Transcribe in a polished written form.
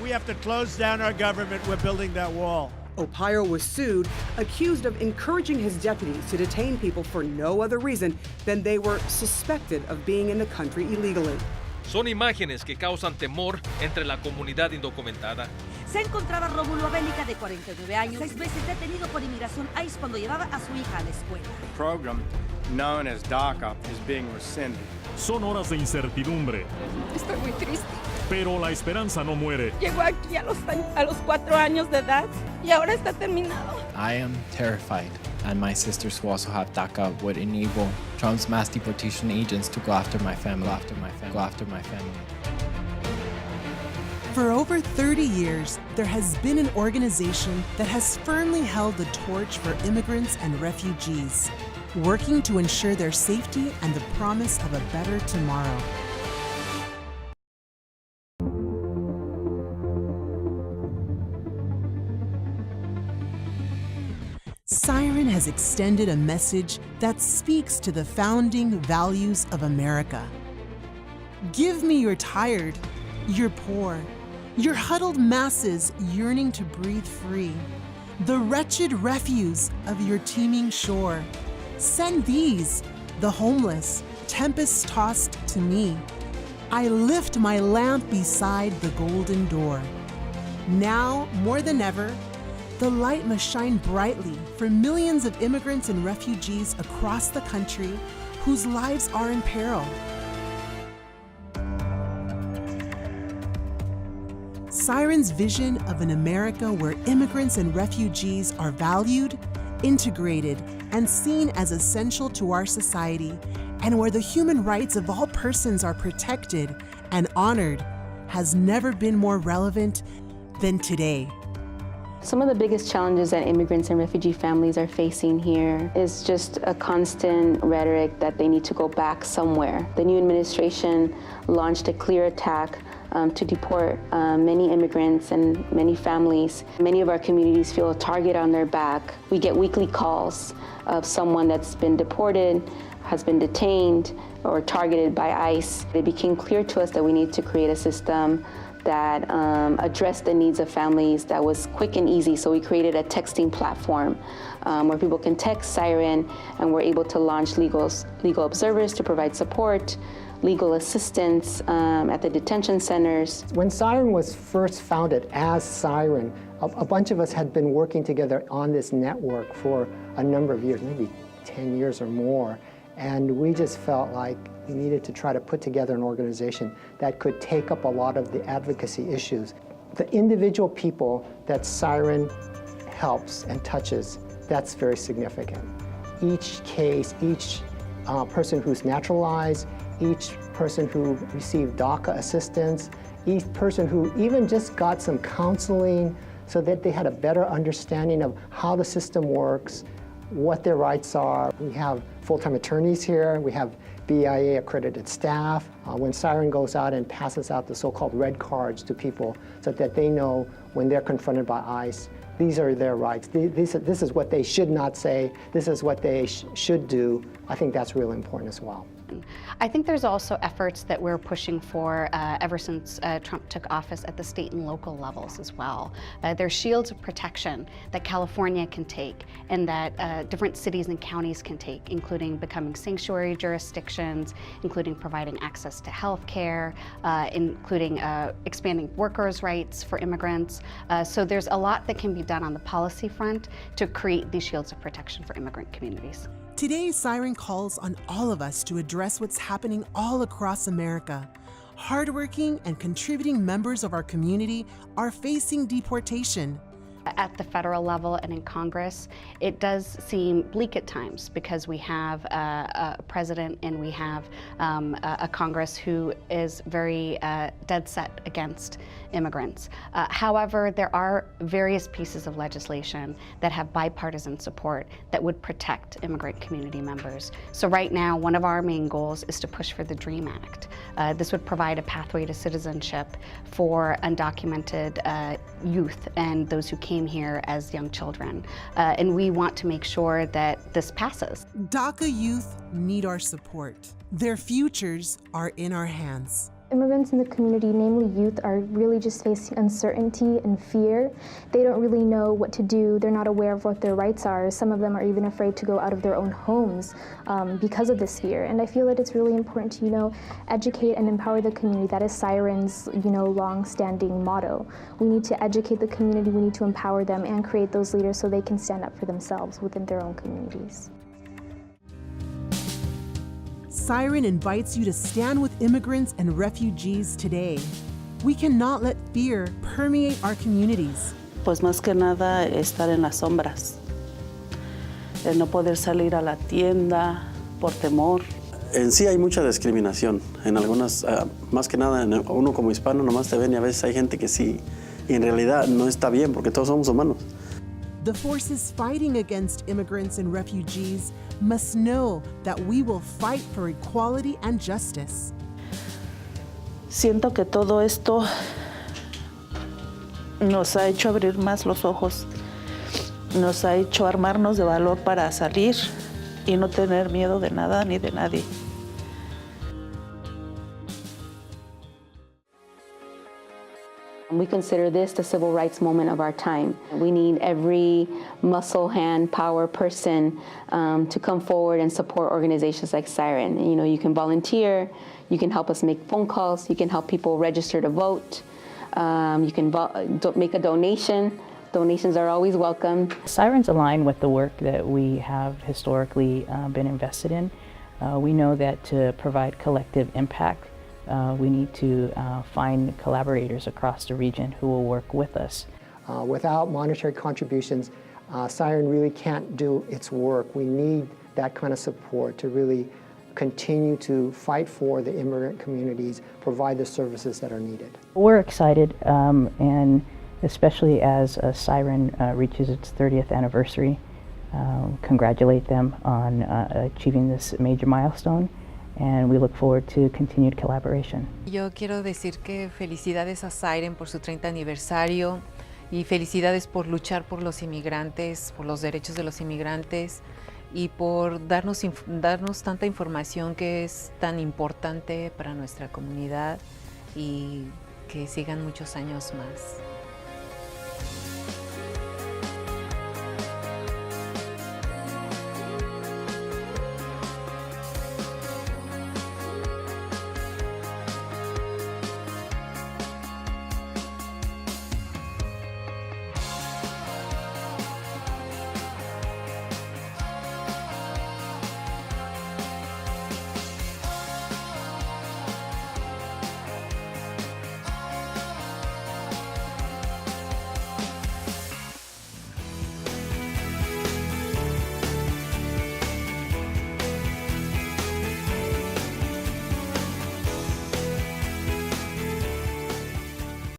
We have to close down our government. We're building that wall. Opayo was sued, accused of encouraging his deputies to detain people for no other reason than they were suspected of being in the country illegally. Son imágenes que causan temor entre la comunidad indocumentada. Se encontraba Rómulo Abélica, de 49 años, 6 veces detenido por inmigración ICE cuando llevaba a su hija a la escuela. The program, known as DACA, is being rescinded. Son horas de incertidumbre. Estoy muy triste. Pero la esperanza no muere. Llegó aquí a los 4 años de edad y ahora está terminado. I am terrified, and my sisters who also have DACA would enable Trump's mass deportation agents to go after my family, For over 30 years, there has been an organization that has firmly held the torch for immigrants and refugees, working to ensure their safety and the promise of a better tomorrow. Siren has extended a message that speaks to the founding values of America. Give me your tired, your poor, your huddled masses yearning to breathe free, the wretched refuse of your teeming shore. Send these, the homeless, tempest-tossed to me. I lift my lamp beside the golden door. Now, more than ever, the light must shine brightly for millions of immigrants and refugees across the country whose lives are in peril. Siren's vision of an America where immigrants and refugees are valued, integrated, and seen as essential to our society, and where the human rights of all persons are protected and honored, has never been more relevant than today. Some of the biggest challenges that immigrants and refugee families are facing here is just a constant rhetoric that they need to go back somewhere. The new administration launched a clear attack to deport many immigrants and many families. Many of our communities feel a target on their back. We get weekly calls of someone that's been deported, has been detained, or targeted by ICE. It became clear to us that we need to create a system that addressed the needs of families that was quick and easy. So we created a texting platform where people can text Siren, and we're able to launch legal observers to provide support, legal assistance at the detention centers. When Siren was first founded as Siren, a bunch of us had been working together on this network for a number of years, maybe 10 years or more. And we just felt like we needed to try to put together an organization that could take up a lot of the advocacy issues. The individual people that Siren helps and touches, that's very significant. Each case, each person who's naturalized, each person who received DACA assistance, each person who even just got some counseling so that they had a better understanding of how the system works, what their rights are. We have full-time attorneys here. We have BIA accredited staff. When Siren goes out and passes out the so-called red cards to people so that they know when they're confronted by ICE, these are their rights. This is what they should not say. This is what they should do. I think that's really important as well. I think there's also efforts that we're pushing for ever since Trump took office at the state and local levels as well. There's shields of protection that California can take and that different cities and counties can take, including becoming sanctuary jurisdictions, including providing access to health care, including expanding workers' rights for immigrants. So there's a lot that can be done on the policy front to create these shields of protection for immigrant communities. Today, Siren calls on all of us to address what's happening all across America. Hardworking and contributing members of our community are facing deportation. At the federal level and in Congress, it does seem bleak at times because we have a president and we have a Congress who is very dead set against immigrants. However, there are various pieces of legislation that have bipartisan support that would protect immigrant community members. So right now, one of our main goals is to push for the DREAM Act. This would provide a pathway to citizenship for undocumented youth and those who came here as young children. And we want to make sure that this passes. DACA youth need our support. Their futures are in our hands. Immigrants in the community, namely youth, are really just facing uncertainty and fear. They don't really know what to do. They're not aware of what their rights are. Some of them are even afraid to go out of their own homes because of this fear. And I feel that it's really important to, educate and empower the community. That is Siren's, long-standing motto. We need to educate the community. We need to empower them and create those leaders so they can stand up for themselves within their own communities. Siren invites you to stand with immigrants and refugees today. We cannot let fear permeate our communities. Pues más que nada estar en las sombras, el no poder salir a la tienda por temor. En sí hay mucha discriminación, en algunas, más que nada uno como hispano nomás te ven y a veces hay gente que sí, y en realidad no está bien porque todos somos humanos. The forces fighting against immigrants and refugees must know that we will fight for equality and justice. Siento que todo esto nos ha hecho abrir más los ojos, nos ha hecho armarnos de valor para salir y no tener miedo de nada ni de nadie. We consider this the civil rights moment of our time. We need every muscle, hand, power person to come forward and support organizations like Siren. You can volunteer, you can help us make phone calls, you can help people register to vote, you can make a donation. Donations are always welcome. Sirens align with the work that we have historically been invested in. We know that to provide collective impact, we need to find collaborators across the region who will work with us. Without monetary contributions, Siren really can't do its work. We need that kind of support to really continue to fight for the immigrant communities, provide the services that are needed. We're excited, and especially as Siren reaches its 30th anniversary, congratulate them on achieving this major milestone. And we look forward to continued collaboration. Yo quiero decir que felicidades a Siren por su 30 aniversario y felicidades por luchar por los inmigrantes, por los derechos de los inmigrantes y por darnos tanta información que es tan importante para nuestra comunidad y que sigan muchos años más.